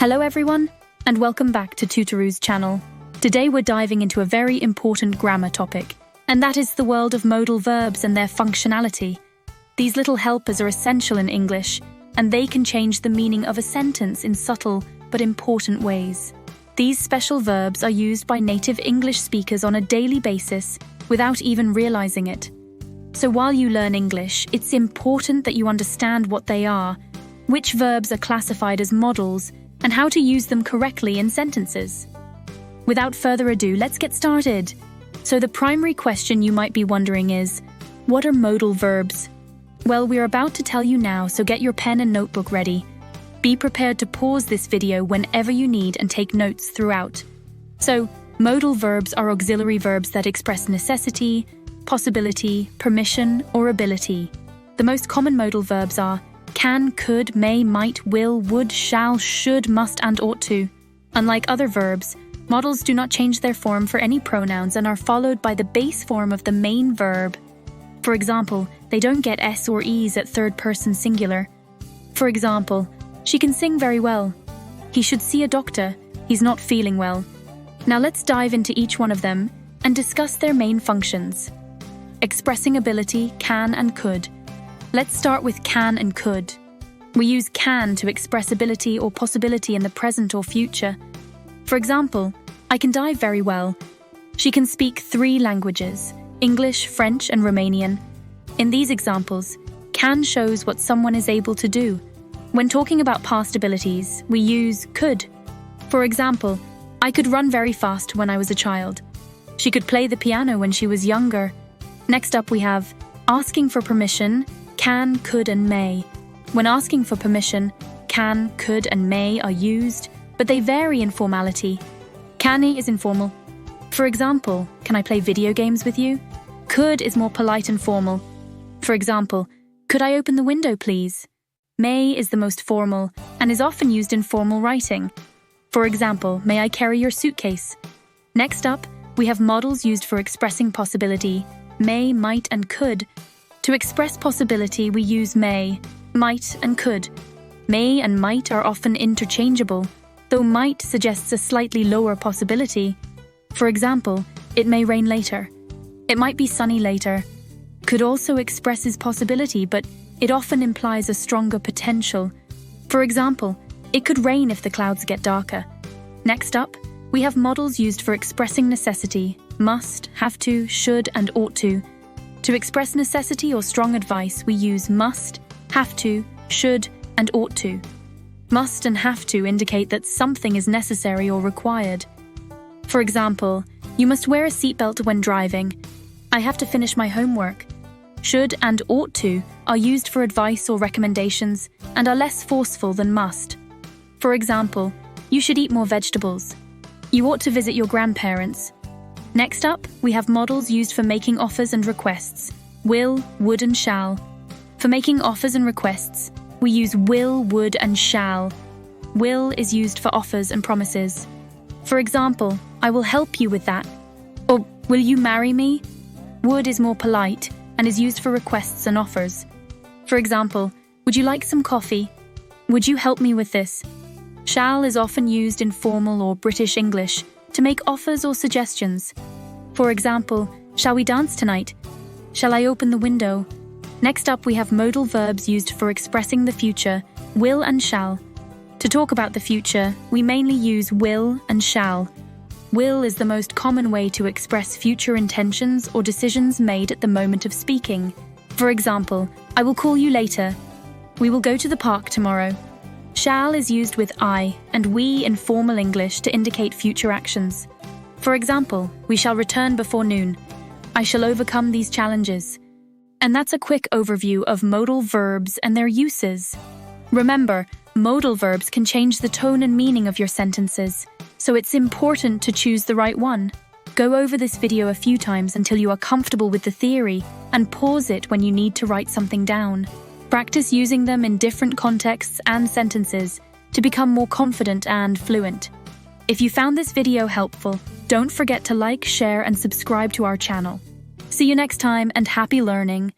Hello everyone, and welcome back to Tutoroo's channel. Today we're diving into a very important grammar topic, and that is the world of modal verbs and their functionality. These little helpers are essential in English, and they can change the meaning of a sentence in subtle but important ways. These special verbs are used by native English speakers on a daily basis without even realizing it. So while you learn English, it's important that you understand what they are, which verbs are classified as modals, and how to use them correctly in sentences. Without further ado, let's get started. So the primary question you might be wondering is, what are modal verbs? Well, we're about to tell you now, so get your pen and notebook ready. Be prepared to pause this video whenever you need and take notes throughout. So, modal verbs are auxiliary verbs that express necessity, possibility, permission, or ability. The most common modal verbs are can, could, may, might, will, would, shall, should, must, and ought to. Unlike other verbs, modals do not change their form for any pronouns and are followed by the base form of the main verb. For example, they don't get s or es at third-person singular. For example, she can sing very well. He should see a doctor. He's not feeling well. Now let's dive into each one of them and discuss their main functions. Expressing ability, can and could. Let's start with can and could. We use can to express ability or possibility in the present or future. For example, I can dive very well. She can speak 3 languages, English, French, and Romanian. In these examples, can shows what someone is able to do. When talking about past abilities, we use could. For example, I could run very fast when I was a child. She could play the piano when she was younger. Next up we have asking for permission, can, could, and may. When asking for permission, can, could, and may are used, but they vary in formality. Can is informal. For example, can I play video games with you? Could is more polite and formal. For example, could I open the window, please? May is the most formal and is often used in formal writing. For example, may I carry your suitcase? Next up, we have modals used for expressing possibility, may, might, and could. To express possibility, we use may, might, and could. May and might are often interchangeable, though might suggests a slightly lower possibility. For example, it may rain later. It might be sunny later. Could also expresses possibility, but it often implies a stronger potential. For example, it could rain if the clouds get darker. Next up, we have modals used for expressing necessity, must, have to, should, and ought to. To express necessity or strong advice, we use must, have to, should, and ought to. Must and have to indicate that something is necessary or required. For example, you must wear a seatbelt when driving. I have to finish my homework. Should and ought to are used for advice or recommendations and are less forceful than must. For example, you should eat more vegetables. You ought to visit your grandparents. Next up, we have modals used for making offers and requests, will, would, and shall. For making offers and requests, we use will, would, and shall. Will is used for offers and promises. For example, I will help you with that. Or, will you marry me? Would is more polite and is used for requests and offers. For example, would you like some coffee? Would you help me with this? Shall is often used in formal or British English to make offers or suggestions. For example, shall we dance tonight? Shall I open the window? Next up, we have modal verbs used for expressing the future, will and shall. To talk about the future, we mainly use will and shall. Will is the most common way to express future intentions or decisions made at the moment of speaking. For example, I will call you later. We will go to the park tomorrow. Shall is used with I and we in formal English to indicate future actions. For example, we shall return before noon. I shall overcome these challenges. And that's a quick overview of modal verbs and their uses. Remember, modal verbs can change the tone and meaning of your sentences, so it's important to choose the right one. Go over this video a few times until you are comfortable with the theory and pause it when you need to write something down. Practice using them in different contexts and sentences to become more confident and fluent. If you found this video helpful, don't forget to like, share, and subscribe to our channel. See you next time, and happy learning!